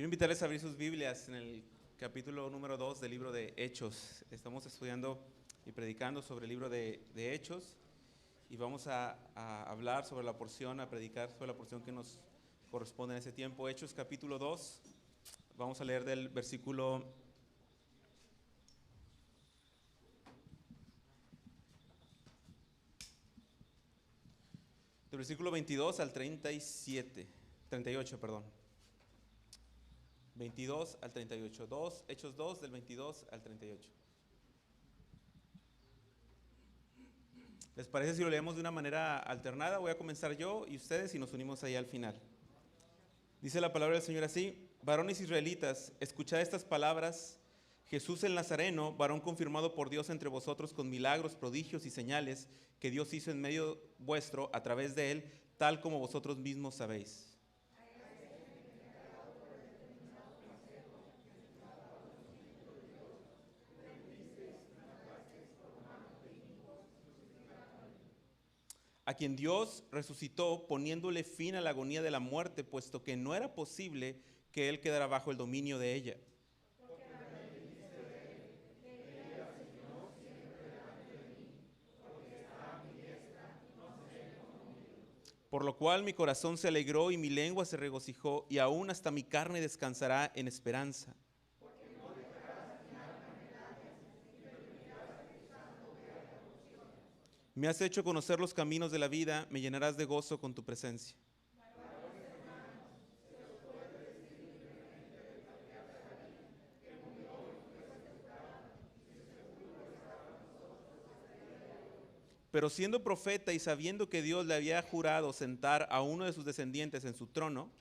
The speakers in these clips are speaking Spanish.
Quiero invitarles a abrir sus Biblias en el capítulo número 2 del libro de Hechos. Estamos estudiando y predicando sobre el libro de Hechos y vamos a hablar sobre la porción, a predicar sobre la porción que nos corresponde en ese tiempo. Hechos capítulo 2, vamos a leer del versículo 22 al 38, perdón. 22 al 38. Hechos 2 del 22 al 38. ¿Les parece si lo leemos de una manera alternada? Voy a comenzar yo y ustedes y nos unimos ahí al final. Dice la palabra del Señor así: varones israelitas, escuchad estas palabras. Jesús el Nazareno, varón confirmado por Dios entre vosotros con milagros, prodigios y señales que Dios hizo en medio vuestro a través de él, tal como vosotros mismos sabéis. A quien Dios resucitó poniéndole fin a la agonía de la muerte, puesto que no era posible que él quedara bajo el dominio de ella. Por lo cual mi corazón se alegró y mi lengua se regocijó, y aún hasta mi carne descansará en esperanza. Me has hecho conocer los caminos de la vida, me llenarás de gozo con tu presencia. Pero siendo profeta y sabiendo que Dios le había jurado sentar a uno de sus descendientes en su trono,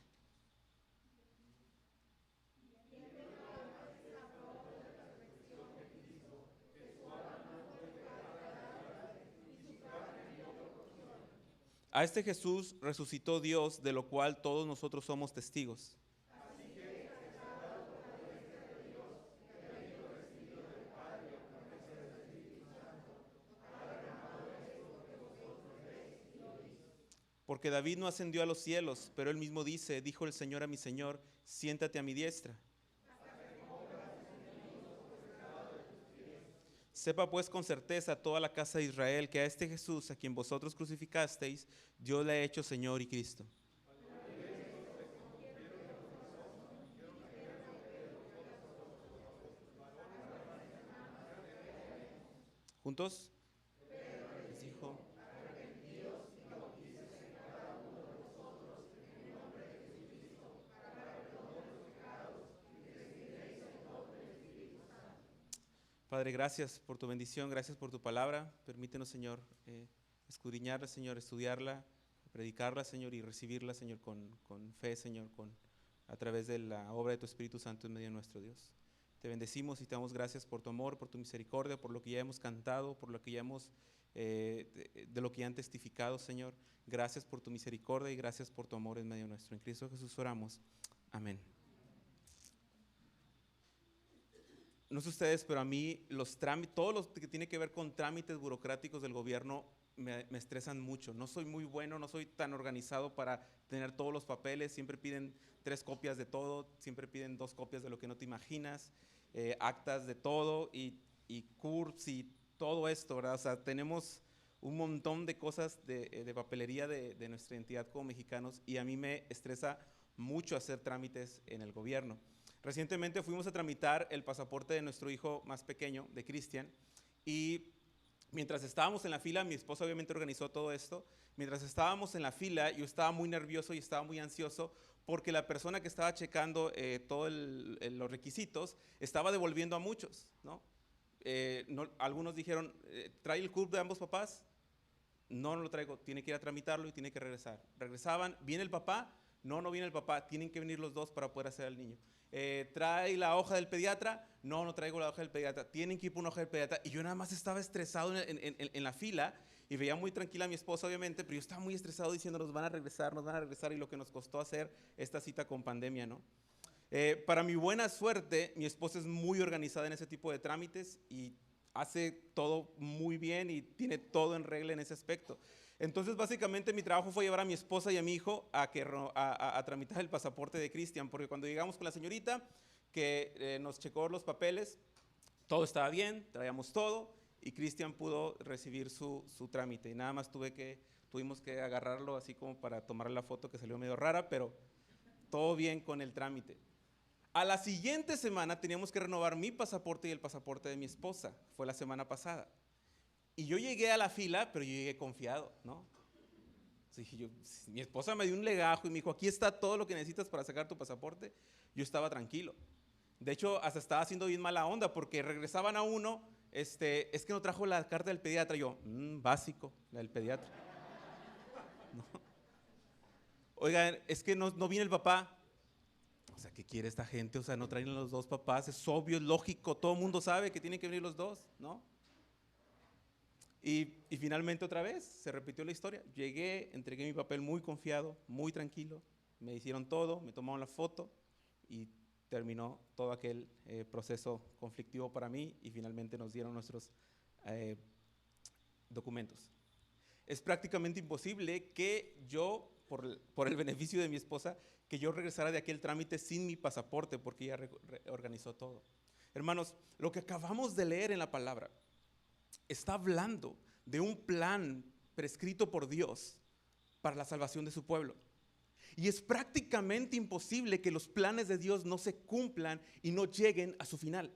a este Jesús resucitó Dios, de lo cual todos nosotros somos testigos. Porque David no ascendió a los cielos, pero él mismo dijo el Señor a mi Señor, siéntate a mi diestra. Sepa pues con certeza toda la casa de Israel que a este Jesús, a quien vosotros crucificasteis, Dios le ha hecho Señor y Cristo. ¿Juntos? Les dijo: Padre, gracias por tu bendición, gracias por tu palabra. Permítenos, Señor, escudriñarla, Señor, estudiarla, predicarla, Señor, y recibirla, Señor, con fe, Señor, a través de la obra de tu Espíritu Santo en medio de nuestro Dios. Te bendecimos y te damos gracias por tu amor, por tu misericordia, por lo que ya hemos cantado, por lo que ya hemos, de lo que ya han testificado, Señor. Gracias por tu misericordia y gracias por tu amor en medio nuestro. En Cristo Jesús oramos. Amén. No sé ustedes, pero a mí los trámites, todo lo que tiene que ver con trámites burocráticos del gobierno me estresan mucho. No soy muy bueno, no soy tan organizado para tener todos los papeles. Siempre piden 3 copias de todo, siempre piden 2 copias de lo que no te imaginas, actas de todo y CURPS y todo esto, ¿verdad? O sea, tenemos un montón de cosas de papelería de nuestra identidad como mexicanos y a mí me estresa mucho hacer trámites en el gobierno. Recientemente fuimos a tramitar el pasaporte de nuestro hijo más pequeño, de Cristian, y mientras estábamos en la fila, mi esposa obviamente organizó todo esto. Mientras estábamos en la fila, yo estaba muy nervioso y estaba muy ansioso porque la persona que estaba checando todos los requisitos estaba devolviendo a muchos, ¿no? Algunos dijeron, ¿trae el CURP de ambos papás? No lo traigo, tiene que ir a tramitarlo y tiene que regresar. Regresaban, ¿viene el papá? No viene el papá, tienen que venir los dos para poder hacer al niño. ¿Trae la hoja del pediatra? No traigo la hoja del pediatra, tienen que ir por una hoja del pediatra. Y yo nada más estaba estresado en la fila y veía muy tranquila a mi esposa obviamente, pero yo estaba muy estresado diciendo nos van a regresar y lo que nos costó hacer esta cita con pandemia, ¿no? Para mi buena suerte, mi esposa es muy organizada en ese tipo de trámites y hace todo muy bien y tiene todo en regla en ese aspecto. Entonces, básicamente, mi trabajo fue llevar a mi esposa y a mi hijo a tramitar el pasaporte de Cristian, porque cuando llegamos con la señorita, que nos checó los papeles, todo estaba bien, traíamos todo, y Cristian pudo recibir su trámite. Y nada más tuvimos que agarrarlo así como para tomar la foto, que salió medio rara, pero todo bien con el trámite. A la siguiente semana teníamos que renovar mi pasaporte y el pasaporte de mi esposa. Fue la semana pasada. Y yo llegué a la fila, pero yo llegué confiado, ¿no? Mi esposa me dio un legajo y me dijo, aquí está todo lo que necesitas para sacar tu pasaporte. Yo estaba tranquilo. De hecho, hasta estaba haciendo bien mala onda porque regresaban a uno, es que no trajo la carta del pediatra. Yo, básico, la del pediatra. ¿No? Oigan, es que no viene el papá. O sea, ¿qué quiere esta gente? O sea, no traen los dos papás, es obvio, es lógico, todo el mundo sabe que tienen que venir los dos, ¿no? Y finalmente otra vez se repitió la historia. Llegué, entregué mi papel muy confiado, muy tranquilo, me hicieron todo, me tomaron la foto y terminó todo aquel proceso conflictivo para mí y finalmente nos dieron nuestros documentos. Es prácticamente imposible que yo, por el beneficio de mi esposa, que yo regresara de aquel trámite sin mi pasaporte, porque ella organizó todo. Hermanos, lo que acabamos de leer en la palabra está hablando de un plan prescrito por Dios para la salvación de su pueblo. Y es prácticamente imposible que los planes de Dios no se cumplan y no lleguen a su final.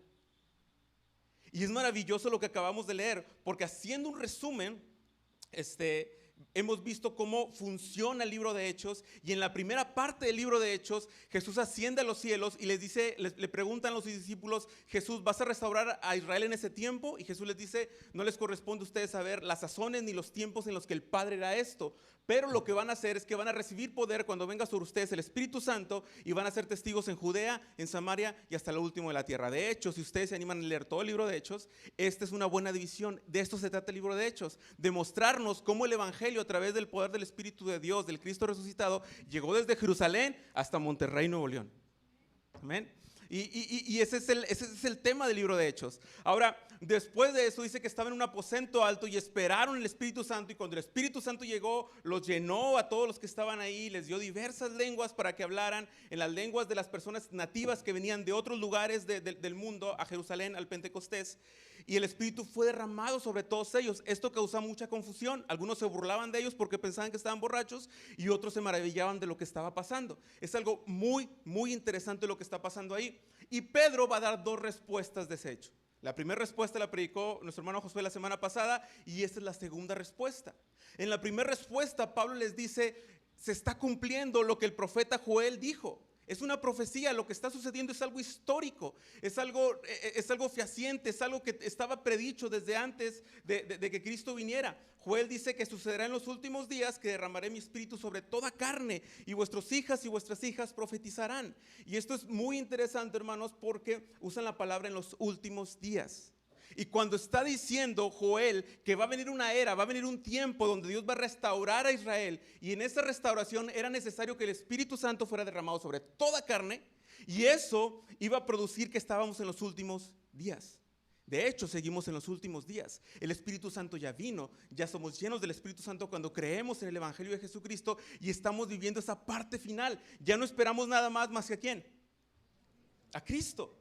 Y es maravilloso lo que acabamos de leer, porque haciendo un resumen, hemos visto cómo funciona el libro de Hechos, y en la primera parte del libro de Hechos Jesús asciende a los cielos y les dice, le preguntan a los discípulos, Jesús, ¿vas a restaurar a Israel en ese tiempo? Y Jesús les dice, no les corresponde a ustedes saber las sazones ni los tiempos en los que el Padre hará esto, pero lo que van a hacer es que van a recibir poder cuando venga sobre ustedes el Espíritu Santo y van a ser testigos en Judea, en Samaria y hasta lo último de la tierra. De hecho, si ustedes se animan a leer todo el libro de Hechos, esta es una buena división. De esto se trata el libro de Hechos, de mostrarnos cómo el Evangelio a través del poder del Espíritu de Dios, del Cristo resucitado, llegó desde Jerusalén hasta Monterrey, Nuevo León. Amén. Y ese es el tema del libro de Hechos. Ahora, después de eso dice que estaban en un aposento alto y esperaron el Espíritu Santo, y cuando el Espíritu Santo llegó, los llenó a todos los que estaban ahí, les dio diversas lenguas para que hablaran en las lenguas de las personas nativas que venían de otros lugares del mundo a Jerusalén, al Pentecostés, y el Espíritu fue derramado sobre todos ellos. Esto causó mucha confusión. Algunos se burlaban de ellos porque pensaban que estaban borrachos y otros se maravillaban de lo que estaba pasando. Es algo muy, muy interesante lo que está pasando ahí. Y Pedro va a dar dos respuestas de ese hecho. La primera respuesta la predicó nuestro hermano Josué la semana pasada, y esta es la segunda respuesta. En la primera respuesta Pablo les dice, se está cumpliendo lo que el profeta Joel dijo. Es una profecía, lo que está sucediendo es algo histórico, es algo fehaciente, es algo que estaba predicho desde antes de que Cristo viniera. Joel dice que sucederá en los últimos días, que derramaré mi espíritu sobre toda carne, y vuestras hijas y vuestras hijas profetizarán. Y esto es muy interesante, hermanos, porque usan la palabra en los últimos días. Y cuando está diciendo Joel que va a venir una era, va a venir un tiempo donde Dios va a restaurar a Israel, y en esa restauración era necesario que el Espíritu Santo fuera derramado sobre toda carne, y eso iba a producir que estábamos en los últimos días. De hecho, seguimos en los últimos días. El Espíritu Santo ya vino, ya somos llenos del Espíritu Santo cuando creemos en el Evangelio de Jesucristo y estamos viviendo esa parte final. Ya no esperamos nada más que ¿a quién? A Cristo.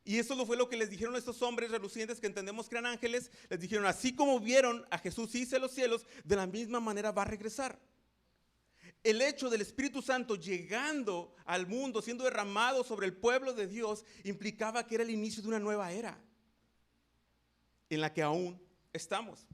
Y eso fue lo que les dijeron a estos hombres relucientes que entendemos que eran ángeles. Les dijeron, así como vieron a Jesús irse a los cielos, de la misma manera va a regresar. El hecho del Espíritu Santo llegando al mundo, siendo derramado sobre el pueblo de Dios, implicaba que era el inicio de una nueva era en la que aún estamos.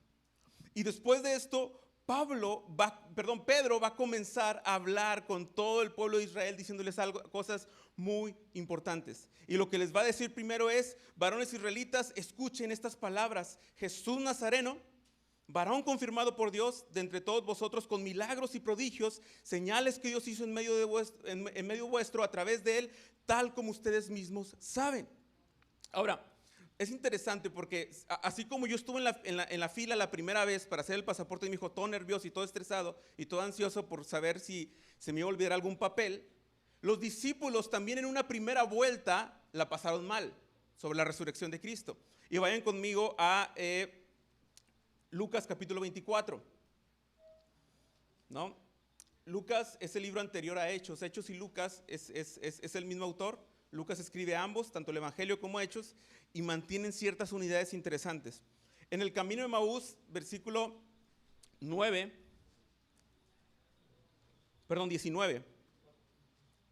Y después de esto, Pedro va a comenzar a hablar con todo el pueblo de Israel, diciéndoles cosas muy importantes. Y lo que les va a decir primero es, varones israelitas, escuchen estas palabras. Jesús Nazareno, varón confirmado por Dios de entre todos vosotros con milagros y prodigios, señales que Dios hizo en medio vuestro a través de él, tal como ustedes mismos saben. Ahora, es interesante porque así como yo estuve en la fila la primera vez para hacer el pasaporte, y me dijo todo nervioso y todo estresado y todo ansioso por saber si se me iba a olvidar algún papel, los discípulos también en una primera vuelta la pasaron mal sobre la resurrección de Cristo. Y vayan conmigo a Lucas capítulo 24, ¿no? Lucas es el libro anterior a Hechos. Hechos y Lucas es el mismo autor. Lucas escribe ambos, tanto el Evangelio como Hechos, y mantienen ciertas unidades interesantes. En el camino de Emaús, versículo 19,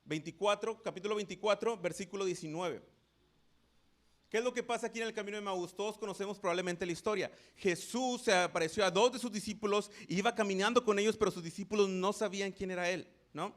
24, capítulo 24, versículo 19. ¿Qué es lo que pasa aquí en el camino de Emaús? Todos conocemos probablemente la historia. Jesús se apareció a dos de sus discípulos, iba caminando con ellos, pero sus discípulos no sabían quién era él, ¿no?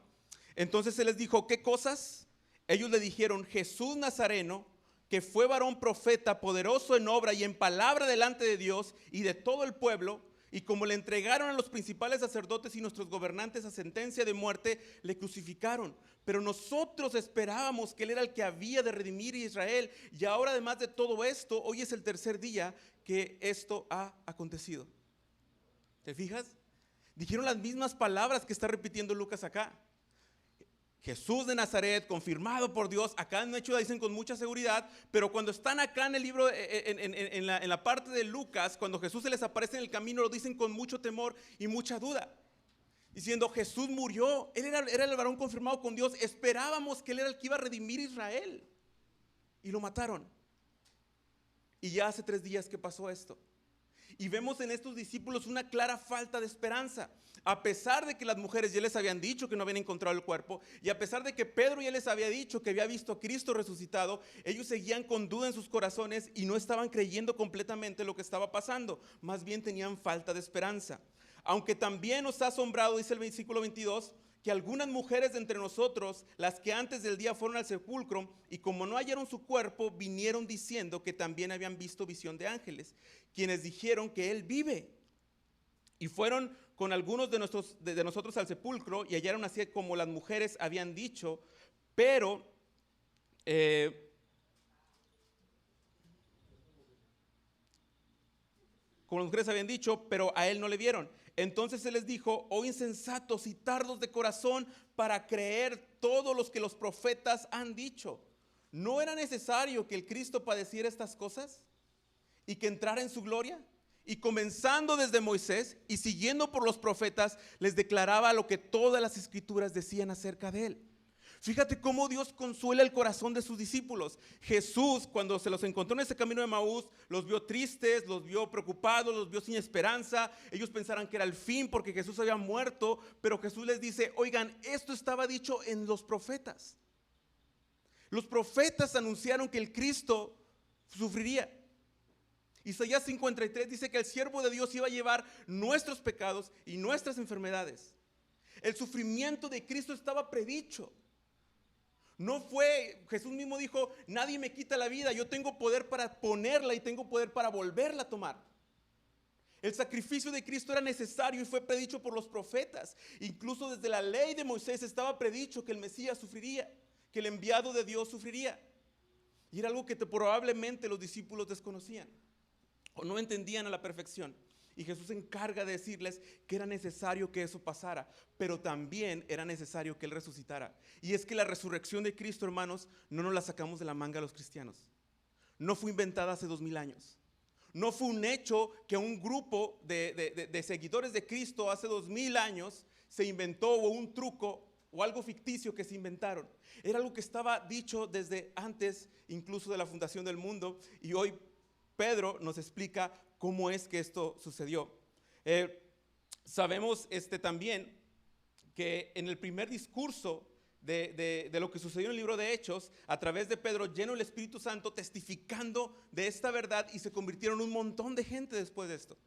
Entonces él les dijo, ¿qué cosas? Ellos le dijeron, Jesús Nazareno, que fue varón profeta, poderoso en obra y en palabra delante de Dios y de todo el pueblo, y como le entregaron a los principales sacerdotes y nuestros gobernantes a sentencia de muerte, le crucificaron. Pero nosotros esperábamos que él era el que había de redimir a Israel. Y ahora, además de todo esto, hoy es el tercer día que esto ha acontecido. ¿Te fijas? Dijeron las mismas palabras que está repitiendo Lucas acá. Jesús de Nazaret, confirmado por Dios. Acá en Hechos dicen con mucha seguridad, pero cuando están acá en el libro, en la parte de Lucas, cuando Jesús se les aparece en el camino, lo dicen con mucho temor y mucha duda. Diciendo, Jesús murió, él era el varón confirmado con Dios, esperábamos que él era el que iba a redimir a Israel. Y lo mataron. Y ya hace 3 días que pasó esto. Y vemos en estos discípulos una clara falta de esperanza. A pesar de que las mujeres ya les habían dicho que no habían encontrado el cuerpo, y a pesar de que Pedro ya les había dicho que había visto a Cristo resucitado, ellos seguían con duda en sus corazones y no estaban creyendo completamente lo que estaba pasando. Más bien tenían falta de esperanza. Aunque también nos ha asombrado, dice el versículo 22, que algunas mujeres de entre nosotros, las que antes del día fueron al sepulcro, y como no hallaron su cuerpo, vinieron diciendo que también habían visto visión de ángeles, quienes dijeron que él vive. Y fueron con algunos de nosotros al sepulcro y hallaron así como las mujeres habían dicho, pero como las mujeres habían dicho, pero a él no le vieron. Entonces se les dijo, oh insensatos y tardos de corazón para creer todos los que los profetas han dicho. ¿No era necesario que el Cristo padeciera estas cosas y que entrara en su gloria? Y comenzando desde Moisés y siguiendo por los profetas, les declaraba lo que todas las escrituras decían acerca de él. Fíjate cómo Dios consuela el corazón de sus discípulos. Jesús, cuando se los encontró en ese camino de Emaús, los vio tristes, los vio preocupados, los vio sin esperanza. Ellos pensaran que era el fin porque Jesús había muerto, pero Jesús les dice, oigan, esto estaba dicho en los profetas. Los profetas anunciaron que el Cristo sufriría. Isaías 53 dice que el siervo de Dios iba a llevar nuestros pecados y nuestras enfermedades. El sufrimiento de Cristo estaba predicho. No fue, Jesús mismo dijo, nadie me quita la vida, yo tengo poder para ponerla y tengo poder para volverla a tomar. El sacrificio de Cristo era necesario y fue predicho por los profetas. Incluso desde la ley de Moisés estaba predicho que el Mesías sufriría, que el enviado de Dios sufriría. Y era algo que probablemente los discípulos desconocían o no entendían a la perfección. Y Jesús se encarga de decirles que era necesario que eso pasara, pero también era necesario que Él resucitara. Y es que la resurrección de Cristo, hermanos, no nos la sacamos de la manga los cristianos. No fue inventada hace 2000 años. No fue un hecho que un grupo de seguidores de Cristo hace 2000 años se inventó, o un truco o algo ficticio que se inventaron. Era algo que estaba dicho desde antes incluso de la fundación del mundo, y hoy Pedro nos explica cómo es que esto sucedió. Sabemos también que en el primer discurso de lo que sucedió en el libro de Hechos, a través de Pedro, lleno del Espíritu Santo, testificando de esta verdad, y se convirtieron un montón de gente después de esto.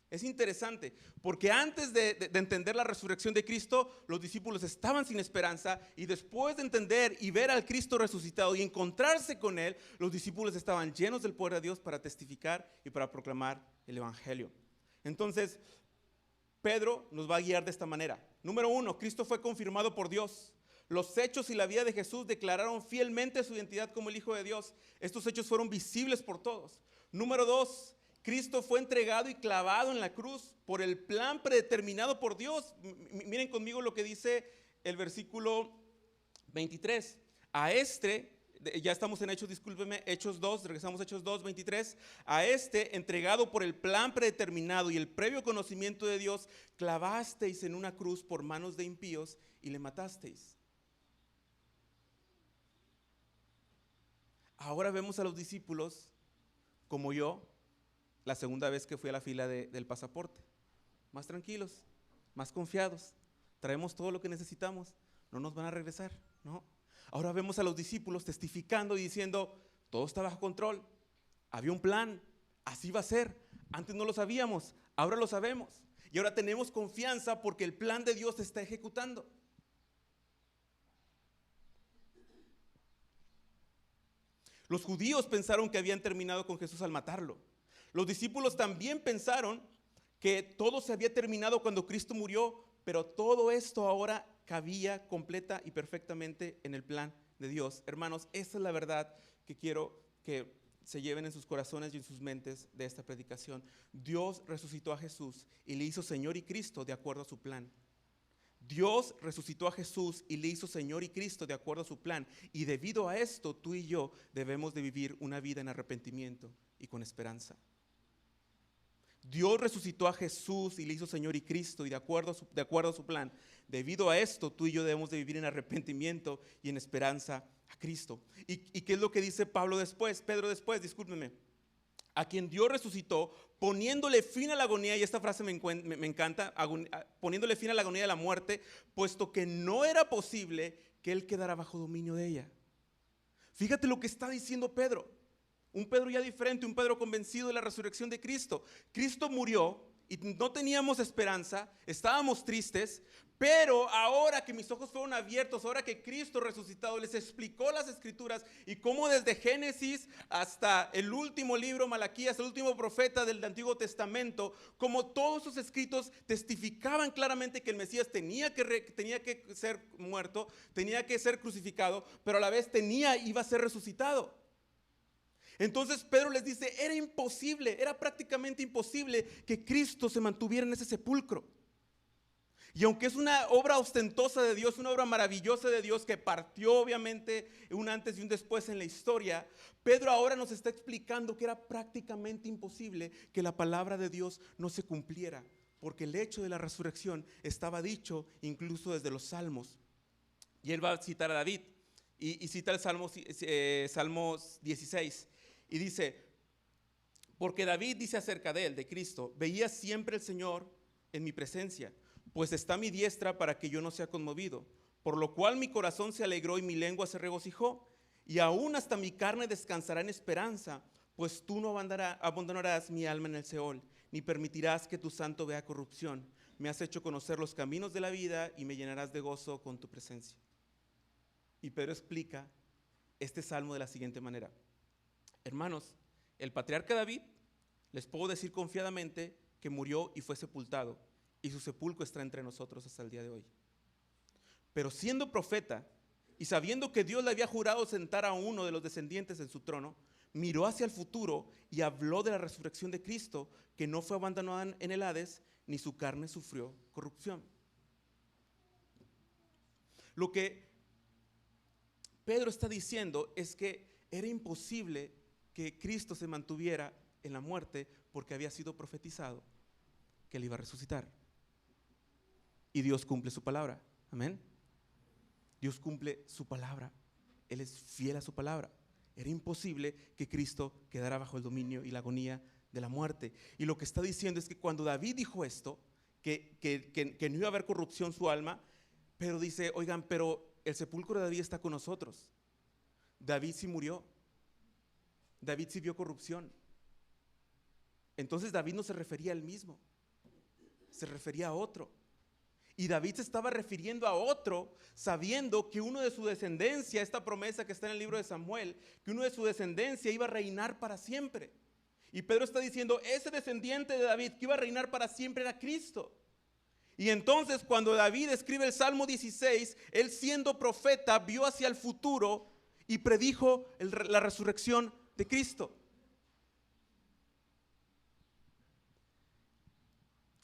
Es interesante, porque antes de entender la resurrección de Cristo, los discípulos estaban sin esperanza, y después de entender y ver al Cristo resucitado y encontrarse con Él, los discípulos estaban llenos del poder de Dios para testificar y para proclamar el Evangelio. Entonces, Pedro nos va a guiar de esta manera. Número 1, Cristo fue confirmado por Dios. Los hechos y la vida de Jesús declararon fielmente su identidad como el Hijo de Dios. Estos hechos fueron visibles por todos. Número 2, Cristo fue entregado y clavado en la cruz por el plan predeterminado por Dios. Miren conmigo lo que dice el versículo 23. A este ya estamos en Hechos, discúlpeme, Hechos 2, regresamos a Hechos 2, 23. A este, entregado por el plan predeterminado y el previo conocimiento de Dios, clavasteis en una cruz por manos de impíos y le matasteis. Ahora vemos a los discípulos, como yo, la segunda vez que fui a la fila del pasaporte, más tranquilos, más confiados, traemos todo lo que necesitamos, no nos van a regresar, ¿no? Ahora vemos a los discípulos testificando y diciendo, todo está bajo control, había un plan, así va a ser, antes no lo sabíamos, ahora lo sabemos, y ahora tenemos confianza porque el plan de Dios se está ejecutando. Los judíos pensaron que habían terminado con Jesús al matarlo. Los discípulos también pensaron que todo se había terminado cuando Cristo murió, pero todo esto ahora cabía completa y perfectamente en el plan de Dios. Hermanos, esa es la verdad que quiero que se lleven en sus corazones y en sus mentes de esta predicación. Dios resucitó a Jesús y le hizo Señor y Cristo de acuerdo a su plan. Dios resucitó a Jesús y le hizo Señor y Cristo de acuerdo a su plan. Y debido a esto, tú y yo debemos de vivir una vida en arrepentimiento y con esperanza. Dios resucitó a Jesús y le hizo Señor y Cristo y de acuerdo a su plan. Debido a esto, tú y yo debemos de vivir en arrepentimiento y en esperanza a Cristo. ¿Y qué es lo que dice Pedro después? Discúlpenme. A quien Dios resucitó, poniéndole fin a la agonía, y esta frase me encanta, poniéndole fin a la agonía de la muerte, puesto que no era posible que él quedara bajo dominio de ella. Fíjate lo que está diciendo Pedro. Un Pedro ya diferente, un Pedro convencido de la resurrección de Cristo. Cristo murió y no teníamos esperanza, estábamos tristes, pero ahora que mis ojos fueron abiertos, ahora que Cristo resucitado les explicó las Escrituras y cómo desde Génesis hasta el último libro, Malaquías, el último profeta del Antiguo Testamento, como todos sus escritos testificaban claramente que el Mesías tenía que ser muerto, tenía que ser crucificado, pero a la vez iba a ser resucitado. Entonces Pedro les dice, era prácticamente imposible que Cristo se mantuviera en ese sepulcro. Y aunque es una obra ostentosa de Dios, una obra maravillosa de Dios que partió obviamente un antes y un después en la historia, Pedro ahora nos está explicando que era prácticamente imposible que la palabra de Dios no se cumpliera, porque el hecho de la resurrección estaba dicho incluso desde los Salmos. Y él va a citar a David y cita el Salmos 16 y dice, porque David dice acerca de él, de Cristo, veía siempre el Señor en mi presencia, pues está a mi diestra para que yo no sea conmovido, por lo cual mi corazón se alegró y mi lengua se regocijó, y aún hasta mi carne descansará en esperanza, pues tú no abandonarás mi alma en el Seol, ni permitirás que tu santo vea corrupción. Me has hecho conocer los caminos de la vida y me llenarás de gozo con tu presencia. Y Pedro explica este salmo de la siguiente manera. Hermanos, el patriarca David, les puedo decir confiadamente que murió y fue sepultado, y su sepulcro está entre nosotros hasta el día de hoy. Pero siendo profeta y sabiendo que Dios le había jurado sentar a uno de los descendientes en su trono, miró hacia el futuro y habló de la resurrección de Cristo, que no fue abandonada en el Hades, ni su carne sufrió corrupción. Lo que Pedro está diciendo es que era imposible que Cristo se mantuviera en la muerte porque había sido profetizado que él iba a resucitar. Y Dios cumple su palabra. Amén. Dios cumple su palabra. Él es fiel a su palabra. Era imposible que Cristo quedara bajo el dominio y la agonía de la muerte. Y lo que está diciendo es que cuando David dijo esto, que no iba a haber corrupción en su alma, pero dice, oigan, pero el sepulcro de David está con nosotros. David sí murió. David sí vio corrupción. Entonces David no se refería a él mismo, se refería a otro. Y David se estaba refiriendo a otro, sabiendo que uno de su descendencia, esta promesa que está en el libro de Samuel, que uno de su descendencia iba a reinar para siempre. Y Pedro está diciendo, ese descendiente de David que iba a reinar para siempre era Cristo. Y entonces cuando David escribe el Salmo 16, él siendo profeta vio hacia el futuro y predijo la resurrección de Cristo.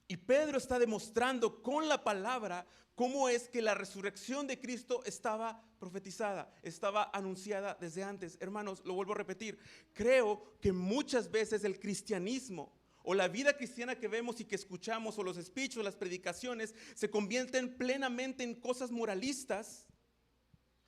Y Pedro está demostrando con la palabra cómo es que la resurrección de Cristo estaba profetizada, estaba anunciada desde antes. Hermanos, lo vuelvo a repetir, creo que muchas veces el cristianismo o la vida cristiana que vemos y que escuchamos, o los speeches o las predicaciones, se convierten plenamente en cosas moralistas,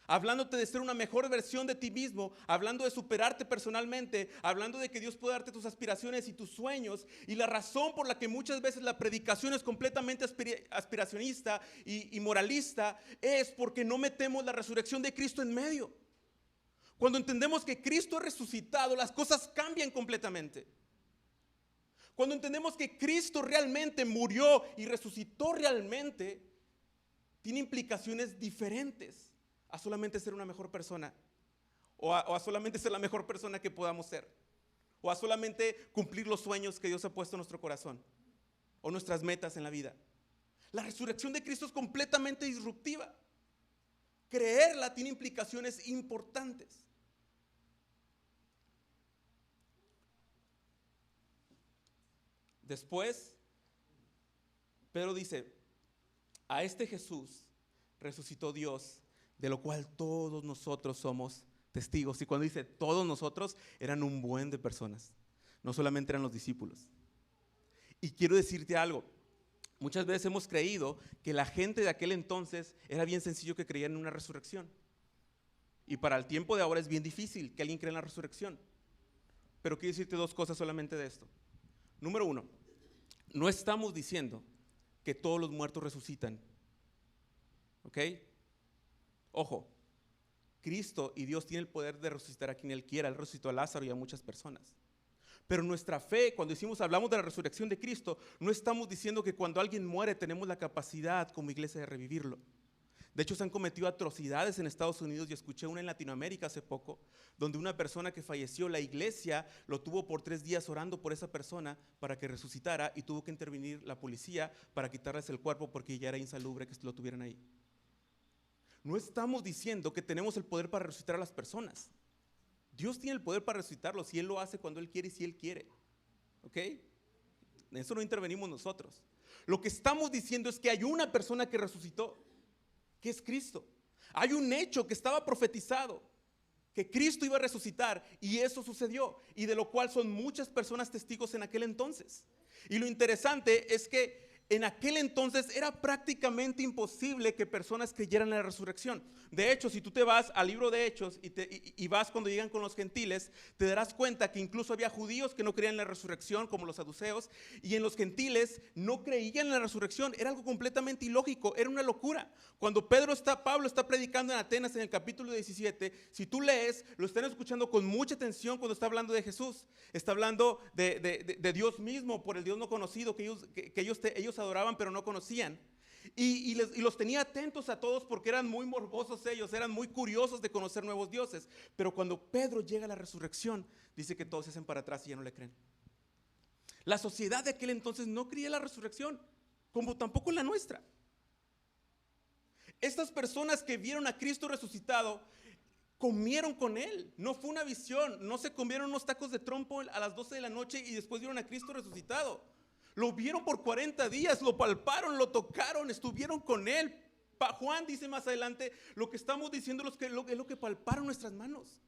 hablándote de ser una mejor versión de ti mismo, hablando de superarte personalmente, hablando de que Dios puede darte tus aspiraciones y tus sueños. Y la razón por la que muchas veces la predicación es completamente aspiracionista y moralista es porque no metemos la resurrección de Cristo en medio. Cuando entendemos que Cristo ha resucitado, las cosas cambian completamente. Cuando entendemos que Cristo realmente murió y resucitó realmente, tiene implicaciones diferentes a solamente ser una mejor persona, o a solamente ser la mejor persona que podamos ser, o a solamente cumplir los sueños que Dios ha puesto en nuestro corazón, o nuestras metas en la vida. La resurrección de Cristo es completamente disruptiva. Creerla tiene implicaciones importantes. Después, Pedro dice, a este Jesús resucitó Dios, de lo cual todos nosotros somos testigos. Y cuando dice todos nosotros, eran un buen de personas, no solamente eran los discípulos. Y quiero decirte algo, muchas veces hemos creído que la gente de aquel entonces era bien sencillo que creían en una resurrección. Y para el tiempo de ahora es bien difícil que alguien crea en la resurrección. Pero quiero decirte dos cosas solamente de esto. Número uno, no estamos diciendo que todos los muertos resucitan. ¿Ok? Ojo, Cristo y Dios tienen el poder de resucitar a quien Él quiera. Él resucitó a Lázaro y a muchas personas. Pero nuestra fe, cuando hablamos de la resurrección de Cristo, no estamos diciendo que cuando alguien muere tenemos la capacidad como iglesia de revivirlo. De hecho, se han cometido atrocidades en Estados Unidos, y escuché una en Latinoamérica hace poco, donde una persona que falleció, la iglesia lo tuvo por 3 días orando por esa persona para que resucitara, y tuvo que intervenir la policía para quitarles el cuerpo porque ya era insalubre que lo tuvieran ahí. No estamos diciendo que tenemos el poder para resucitar a las personas. Dios tiene el poder para resucitarlos y Él lo hace cuando Él quiere y si Él quiere. ¿Ok? En eso no intervenimos nosotros. Lo que estamos diciendo es que hay una persona que resucitó, que es Cristo. Hay un hecho que estaba profetizado, que Cristo iba a resucitar, y eso sucedió, y de lo cual son muchas personas testigos en aquel entonces. Y lo interesante es que en aquel entonces era prácticamente imposible que personas creyeran en la resurrección. De hecho, si tú te vas al libro de Hechos y vas cuando llegan con los gentiles, te darás cuenta que incluso había judíos que no creían en la resurrección, como los saduceos, y en los gentiles no creían en la resurrección. Era algo completamente ilógico, era una locura. Cuando Pablo está predicando en Atenas en el capítulo 17, si tú lees, lo están escuchando con mucha atención cuando está hablando de Jesús. Está hablando de Dios mismo, por el Dios no conocido que ellos adoraban pero no conocían. Y los tenía atentos a todos porque eran muy morbosos ellos, eran muy curiosos de conocer nuevos dioses. Pero cuando Pedro llega a la resurrección, dice que todos se hacen para atrás y ya no le creen. La sociedad de aquel entonces no creía en la resurrección, como tampoco en la nuestra. Estas personas que vieron a Cristo resucitado comieron con Él, no fue una visión, no se comieron unos tacos de trompo a las 12 de la noche y después vieron a Cristo resucitado. Lo vieron por 40 días, lo palparon, lo tocaron, estuvieron con Él. Juan dice más adelante, lo que estamos diciendo es lo que palparon nuestras manos.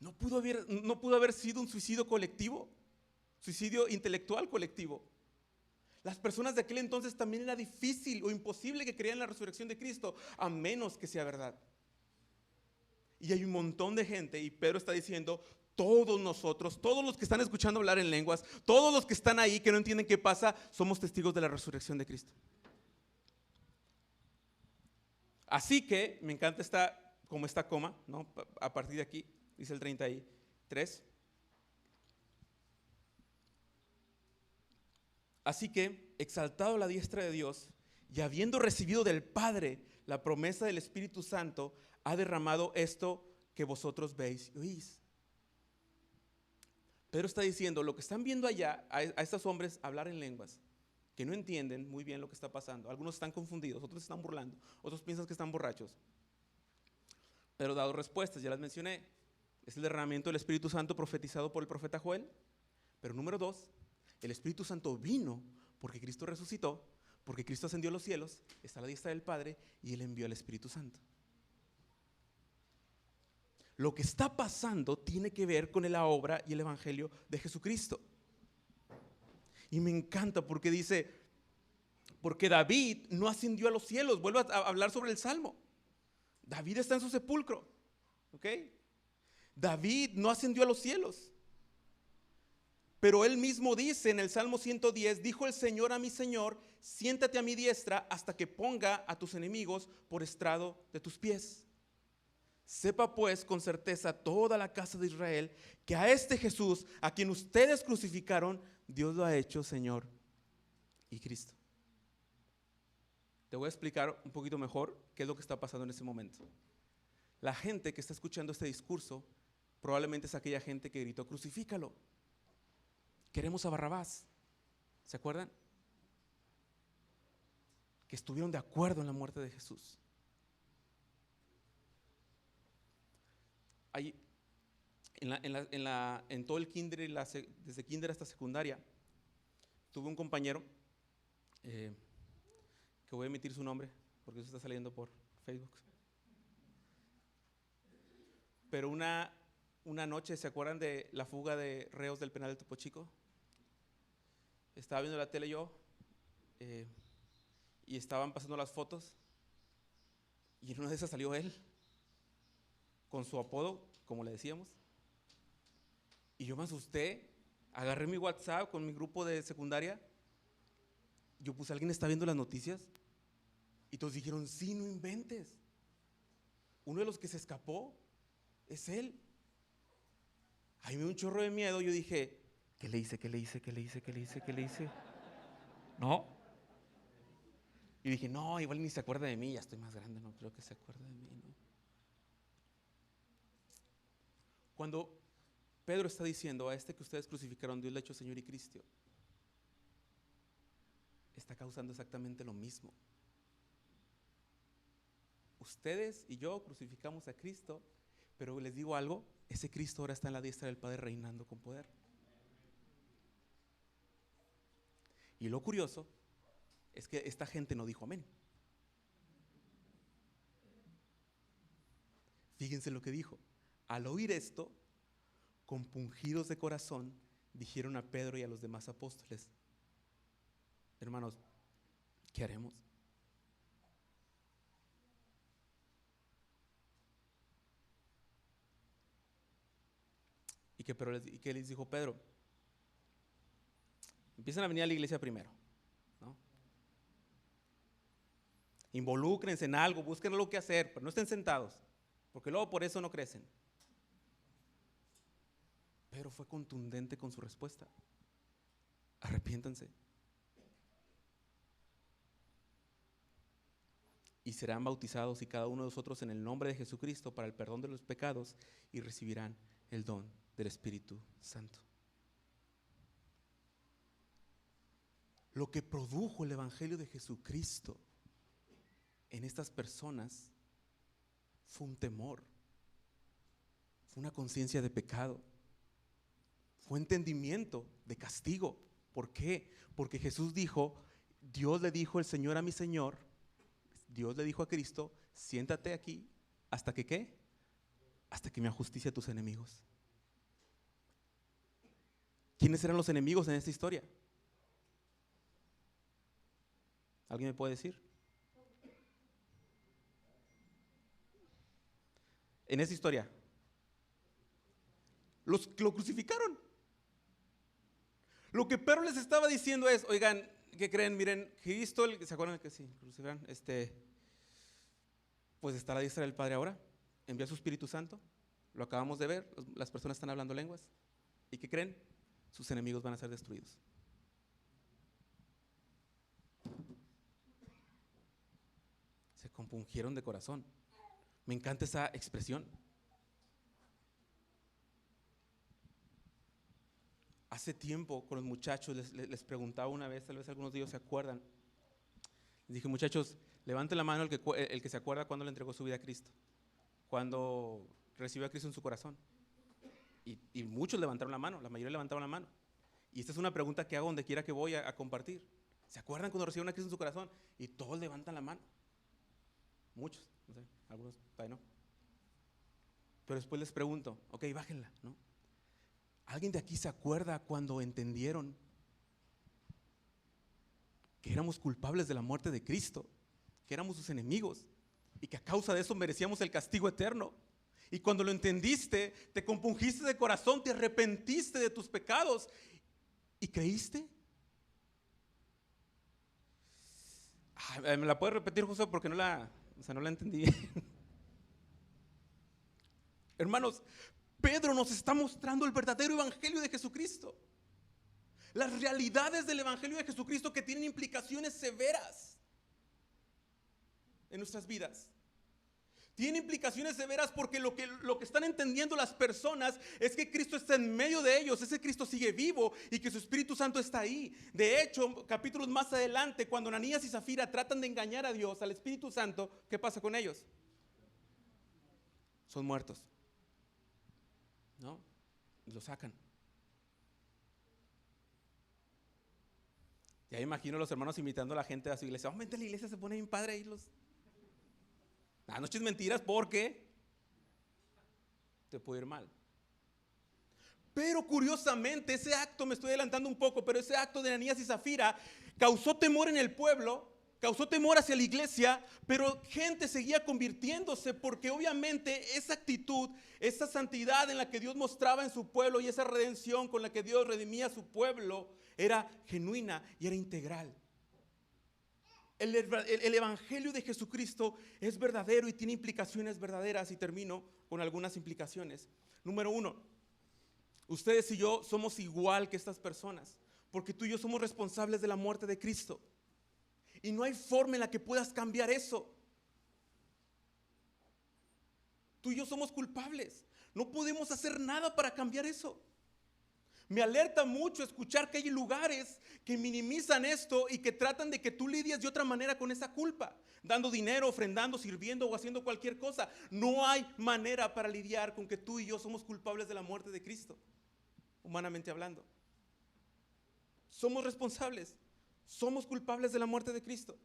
No pudo haber sido un suicidio colectivo, suicidio intelectual colectivo. Las personas de aquel entonces también era difícil o imposible que creyeran en la resurrección de Cristo, a menos que sea verdad. Y hay un montón de gente, y Pedro está diciendo, todos nosotros, todos los que están escuchando hablar en lenguas, todos los que están ahí que no entienden qué pasa, somos testigos de la resurrección de Cristo. Así que me encanta esta coma, ¿no? A partir de aquí, dice el 33. Así que, exaltado a la diestra de Dios y habiendo recibido del Padre la promesa del Espíritu Santo, ha derramado esto que vosotros veis y oís. Pedro está diciendo, lo que están viendo allá, a estos hombres hablar en lenguas, que no entienden muy bien lo que está pasando. Algunos están confundidos, otros están burlando, otros piensan que están borrachos. Pero dado respuestas, ya las mencioné. Es el derramamiento del Espíritu Santo profetizado por el profeta Joel. Pero número 2, el Espíritu Santo vino porque Cristo resucitó, porque Cristo ascendió a los cielos, está a la diestra del Padre y Él envió al Espíritu Santo. Lo que está pasando tiene que ver con la obra y el evangelio de Jesucristo. Y me encanta porque dice, porque David no ascendió a los cielos. Vuelvo a hablar sobre el Salmo. David está en su sepulcro. ¿Ok? David no ascendió a los cielos. Pero él mismo dice en el Salmo 110, dijo el Señor a mi Señor, siéntate a mi diestra hasta que ponga a tus enemigos por estrado de tus pies. Sepa pues con certeza toda la casa de Israel que a este Jesús, a quien ustedes crucificaron, Dios lo ha hecho Señor y Cristo. Te voy a explicar un poquito mejor qué es lo que está pasando en ese momento. La gente que está escuchando este discurso probablemente es aquella gente que gritó, crucifícalo. Queremos a Barrabás. ¿Se acuerdan? Que estuvieron de acuerdo en la muerte de Jesús. Ahí, en todo el kinder, desde kinder hasta secundaria, tuve un compañero, que voy a emitir su nombre, porque eso está saliendo por Facebook. Pero una noche, ¿se acuerdan de la fuga de reos del penal de Topo Chico? Estaba viendo la tele yo, y estaban pasando las fotos, y en una de esas salió él, con su apodo, como le decíamos, y yo me asusté, agarré mi WhatsApp con mi grupo de secundaria, yo puse, ¿alguien está viendo las noticias? Y todos dijeron, sí, no inventes, uno de los que se escapó es él. Ahí me dio un chorro de miedo, yo dije, ¿qué le hice? ¿No? Y dije, no, igual ni se acuerda de mí, ya estoy más grande, no creo que se acuerde de mí, ¿no? Cuando Pedro está diciendo, a este que ustedes crucificaron, Dios le ha hecho Señor y Cristo, está causando exactamente lo mismo. Ustedes y yo crucificamos a Cristo, pero les digo algo, ese Cristo ahora está en la diestra del Padre reinando con poder. Y lo curioso es que esta gente no dijo amén. Fíjense lo que dijo. Al oír esto, compungidos de corazón, dijeron a Pedro y a los demás apóstoles, hermanos, ¿qué haremos? ¿Y qué les dijo Pedro? Empiezan a venir a la iglesia primero, ¿no? Involúcrense en algo, busquen algo que hacer, pero no estén sentados, porque luego por eso no crecen. Pero fue contundente con su respuesta. Arrepiéntanse. Y serán bautizados y cada uno de nosotros en el nombre de Jesucristo para el perdón de los pecados y recibirán el don del Espíritu Santo. Lo que produjo el Evangelio de Jesucristo en estas personas fue un temor, fue una conciencia de pecado, fue entendimiento de castigo. ¿Por qué? Porque Jesús dijo, Dios le dijo el Señor a mi Señor, Dios le dijo a Cristo, siéntate aquí hasta que ¿qué? Hasta que me ajusticie a tus enemigos. ¿Quiénes eran los enemigos en esta historia? ¿Alguien me puede decir? En esta historia, lo crucificaron. Lo que Pedro les estaba diciendo es, oigan, ¿qué creen? Miren, Cristo, ¿se acuerdan que sí? Crucificaron, pues está a la diestra del Padre ahora, envía su Espíritu Santo, lo acabamos de ver, las personas están hablando lenguas, ¿y qué creen? Sus enemigos van a ser destruidos. Se compungieron de corazón. Me encanta esa expresión. Hace tiempo con los muchachos les preguntaba una vez, tal vez algunos de ellos se acuerdan. Les dije, muchachos, levanten la mano el que se acuerda cuando le entregó su vida a Cristo, cuando recibió a Cristo en su corazón. Y muchos levantaron la mano, la mayoría levantaron la mano. Y esta es una pregunta que hago donde quiera que voy a compartir. ¿Se acuerdan cuando recibieron a Cristo en su corazón? Y todos levantan la mano. Muchos, no sé, algunos todavía no. Pero después les pregunto, ok, bájenla, ¿no? ¿Alguien de aquí se acuerda cuando entendieron que éramos culpables de la muerte de Cristo, que éramos sus enemigos y que a causa de eso merecíamos el castigo eterno? Y cuando lo entendiste, te compungiste de corazón, te arrepentiste de tus pecados y creíste. ¿Me la puedes repetir, José? Porque no la entendí. Hermanos, Pedro nos está mostrando el verdadero evangelio de Jesucristo. Las realidades del evangelio de Jesucristo que tienen implicaciones severas en nuestras vidas. Tiene implicaciones severas porque lo que están entendiendo las personas es que Cristo está en medio de ellos, ese Cristo sigue vivo y que su Espíritu Santo está ahí. De hecho, capítulos más adelante, cuando Ananías y Zafira tratan de engañar a Dios, al Espíritu Santo, ¿qué pasa con ellos? Son muertos, ¿no? Y lo sacan. Ya imagino a los hermanos invitando a la gente a su iglesia. Vente a la iglesia, se pone bien padre ahí los... no eches mentiras porque te puede ir mal. Pero curiosamente ese acto, me estoy adelantando un poco, pero ese acto de Ananías y Zafira causó temor en el pueblo, causó temor hacia la iglesia, pero gente seguía convirtiéndose porque obviamente esa actitud, esa santidad en la que Dios mostraba en su pueblo y esa redención con la que Dios redimía a su pueblo era genuina y era integral. El evangelio de Jesucristo es verdadero y tiene implicaciones verdaderas, y termino con algunas implicaciones. Número 1, ustedes y yo somos igual que estas personas, porque tú y yo somos responsables de la muerte de Cristo. Y no hay forma en la que puedas cambiar eso. Tú y yo somos culpables. No podemos hacer nada para cambiar eso. Me alerta mucho escuchar que hay lugares que minimizan esto y que tratan de que tú lidies de otra manera con esa culpa, dando dinero, ofrendando, sirviendo o haciendo cualquier cosa. No hay manera para lidiar con que tú y yo somos culpables de la muerte de Cristo, humanamente hablando. Somos responsables, somos culpables de la muerte de Cristo.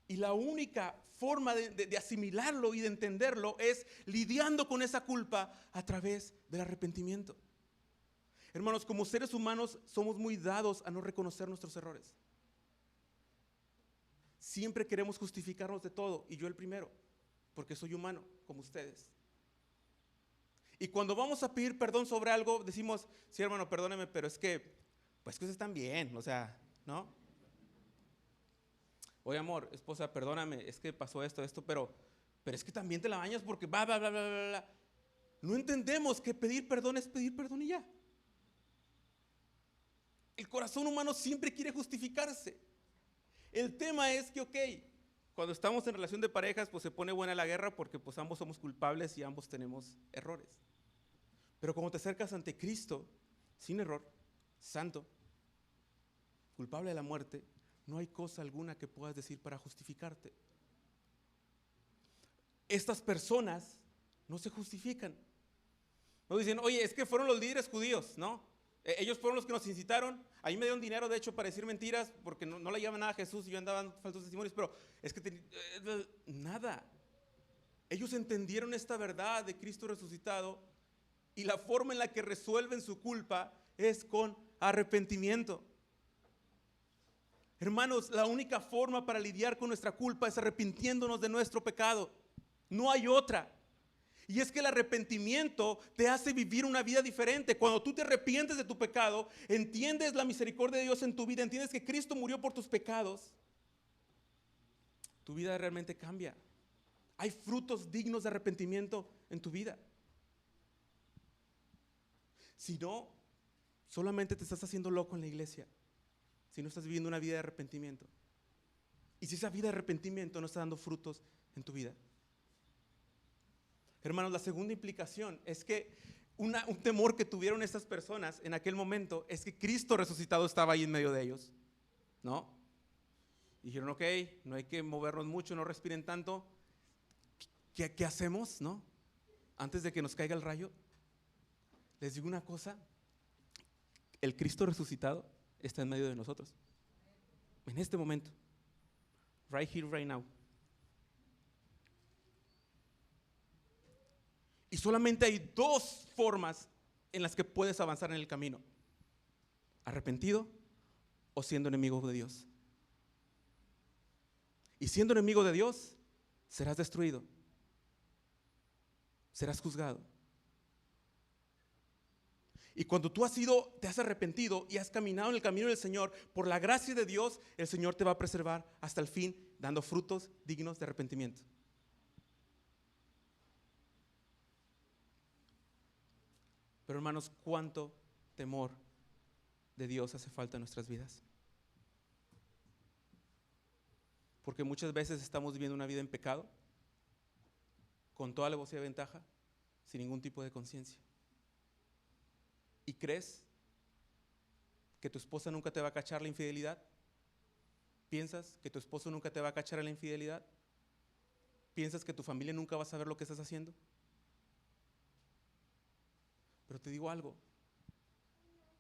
Y la única forma de asimilarlo y de entenderlo es lidiando con esa culpa a través del arrepentimiento. Hermanos, como seres humanos somos muy dados a no reconocer nuestros errores. Siempre queremos justificarnos de todo, y yo el primero, porque soy humano como ustedes. Y cuando vamos a pedir perdón sobre algo, decimos, sí, hermano, perdóneme, pero es que, pues que ustedes están bien, o sea, ¿no? Oye, amor, esposa, perdóname, es que pasó esto, pero es que también te la bañas porque bla, bla, bla, bla, bla, bla. No entendemos que pedir perdón es pedir perdón y ya. El corazón humano siempre quiere justificarse. El tema es que, ok, cuando estamos en relación de parejas, pues se pone buena la guerra porque pues ambos somos culpables y ambos tenemos errores. Pero cuando te acercas ante Cristo, sin error, santo, culpable de la muerte, no hay cosa alguna que puedas decir para justificarte. Estas personas no se justifican. No dicen, oye, es que fueron los líderes judíos, ¿no? Ellos fueron los que nos incitaron. A mí me dieron dinero, de hecho, para decir mentiras, porque no le llaman nada a Jesús y yo andaba dando falsos testimonios, pero es que nada. Ellos entendieron esta verdad de Cristo resucitado y la forma en la que resuelven su culpa es con arrepentimiento. Hermanos, la única forma para lidiar con nuestra culpa es arrepintiéndonos de nuestro pecado. No hay otra. Y es que el arrepentimiento te hace vivir una vida diferente. Cuando tú te arrepientes de tu pecado, entiendes la misericordia de Dios en tu vida, entiendes que Cristo murió por tus pecados, tu vida realmente cambia. Hay frutos dignos de arrepentimiento en tu vida. Si no, solamente te estás haciendo loco en la iglesia. Si no estás viviendo una vida de arrepentimiento. Y si esa vida de arrepentimiento no está dando frutos en tu vida. Hermanos, la segunda implicación es que un temor que tuvieron estas personas en aquel momento es que Cristo resucitado estaba ahí en medio de ellos, ¿no? Y dijeron, ok, no hay que movernos mucho, no respiren tanto. ¿Qué hacemos, no? Antes de que nos caiga el rayo. Les digo una cosa, el Cristo resucitado está en medio de nosotros. En este momento. Right here, right now. Y solamente hay dos formas en las que puedes avanzar en el camino: arrepentido o siendo enemigo de Dios. Y siendo enemigo de Dios, serás destruido, serás juzgado. Y cuando tú te has arrepentido y has caminado en el camino del Señor, por la gracia de Dios, el Señor te va a preservar hasta el fin, dando frutos dignos de arrepentimiento. Pero hermanos, ¿cuánto temor de Dios hace falta en nuestras vidas? Porque muchas veces estamos viviendo una vida en pecado, con toda alevosía y ventaja, sin ningún tipo de conciencia. ¿Y crees que tu esposa nunca te va a cachar la infidelidad? ¿Piensas que tu esposo nunca te va a cachar en la infidelidad? ¿Piensas que tu familia nunca va a saber lo que estás haciendo? Pero te digo algo,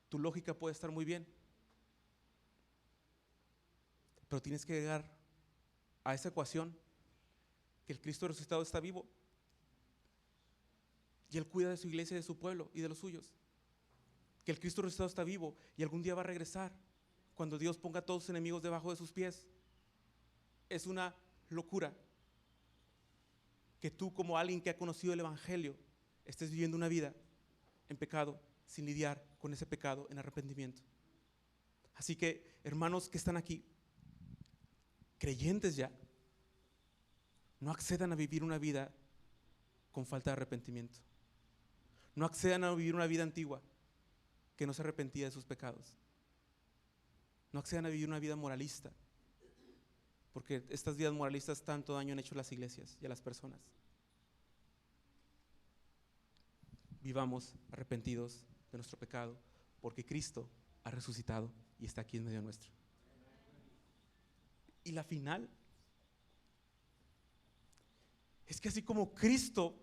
tu lógica puede estar muy bien, pero tienes que llegar a esa ecuación que el Cristo resucitado está vivo y Él cuida de su iglesia, de su pueblo y de los suyos. Que el Cristo resucitado está vivo y algún día va a regresar cuando Dios ponga a todos sus enemigos debajo de sus pies. Es una locura que tú, como alguien que ha conocido el Evangelio, estés viviendo una vida en pecado sin lidiar con ese pecado en arrepentimiento. Así que, hermanos que están aquí, creyentes ya, no accedan a vivir una vida con falta de arrepentimiento. No accedan a vivir una vida antigua que no se arrepentía de sus pecados. No accedan a vivir una vida moralista, porque estas vidas moralistas tanto daño han hecho a las iglesias y a las personas. Vivamos arrepentidos de nuestro pecado, porque Cristo ha resucitado y está aquí en medio nuestro. Y la final es que así como Cristo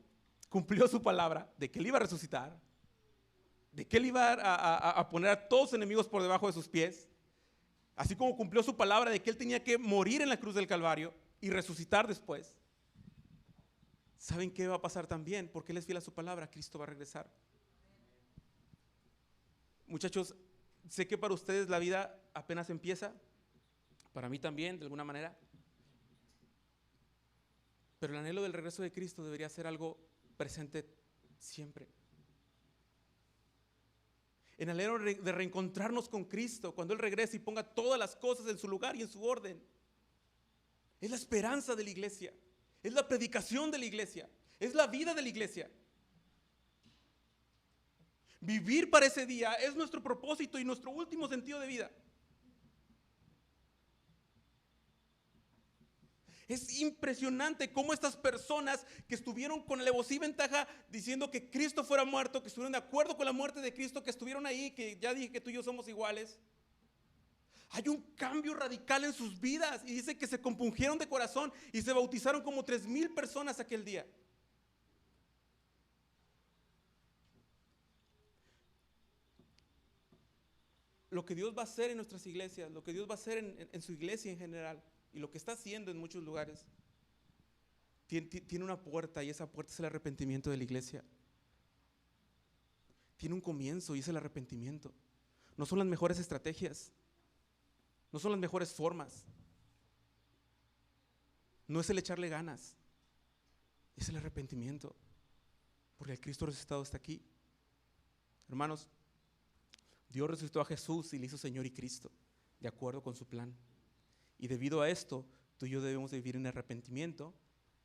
cumplió su palabra de que Él iba a resucitar, de que Él iba a poner a todos sus enemigos por debajo de sus pies, así como cumplió su palabra de que Él tenía que morir en la cruz del Calvario y resucitar después, ¿saben qué va a pasar también? Porque Él es fiel a su palabra, Cristo va a regresar. Muchachos, sé que para ustedes la vida apenas empieza, para mí también, de alguna manera, pero el anhelo del regreso de Cristo debería ser algo presente siempre. En anhelo de reencontrarnos con Cristo cuando Él regrese y ponga todas las cosas en su lugar y en su orden. Es la esperanza de la iglesia, es la predicación de la iglesia, es la vida de la iglesia. Vivir para ese día es nuestro propósito y nuestro último sentido de vida. Es impresionante cómo estas personas que estuvieron con alevosía y ventaja diciendo que Cristo fuera muerto, que estuvieron de acuerdo con la muerte de Cristo, que estuvieron ahí, que ya dije que tú y yo somos iguales. Hay un cambio radical en sus vidas y dice que se compungieron de corazón y se bautizaron como 3,000 personas aquel día. Lo que Dios va a hacer en nuestras iglesias, lo que Dios va a hacer en su iglesia en general, y lo que está haciendo en muchos lugares, tiene una puerta, y esa puerta es el arrepentimiento de la iglesia. Tiene un comienzo y es el arrepentimiento. No son las mejores estrategias, no son las mejores formas, no es el echarle ganas, es el arrepentimiento, porque el Cristo resucitado está aquí. Hermanos, Dios resucitó a Jesús y le hizo Señor y Cristo, de acuerdo con su plan. Y debido a esto, tú y yo debemos de vivir en arrepentimiento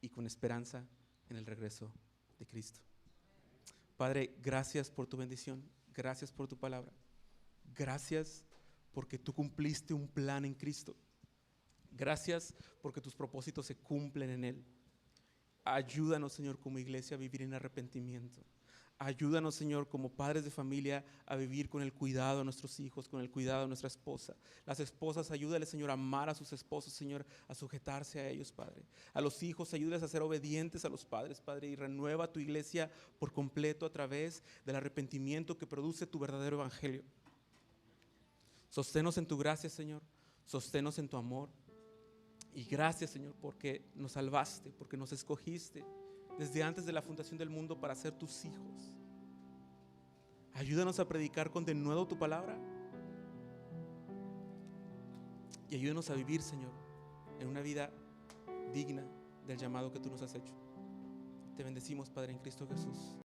y con esperanza en el regreso de Cristo. Padre, gracias por tu bendición, gracias por tu palabra, gracias porque tú cumpliste un plan en Cristo, gracias porque tus propósitos se cumplen en Él. Ayúdanos, Señor, como iglesia a vivir en arrepentimiento. Ayúdanos, Señor, como padres de familia, a vivir con el cuidado de nuestros hijos, con el cuidado de nuestra esposa. Las esposas, ayúdales, Señor, a amar a sus esposos, Señor, a sujetarse a ellos, Padre. A los hijos, ayúdales a ser obedientes a los padres, Padre, y renueva tu iglesia por completo a través del arrepentimiento que produce tu verdadero evangelio. Sosténnos en tu gracia, Señor. Sosténnos en tu amor. Y gracias, Señor, porque nos salvaste, porque nos escogiste desde antes de la fundación del mundo para ser tus hijos. Ayúdanos a predicar con denuedo tu palabra y ayúdanos a vivir, Señor, en una vida digna del llamado que tú nos has hecho. Te bendecimos, Padre, en Cristo Jesús.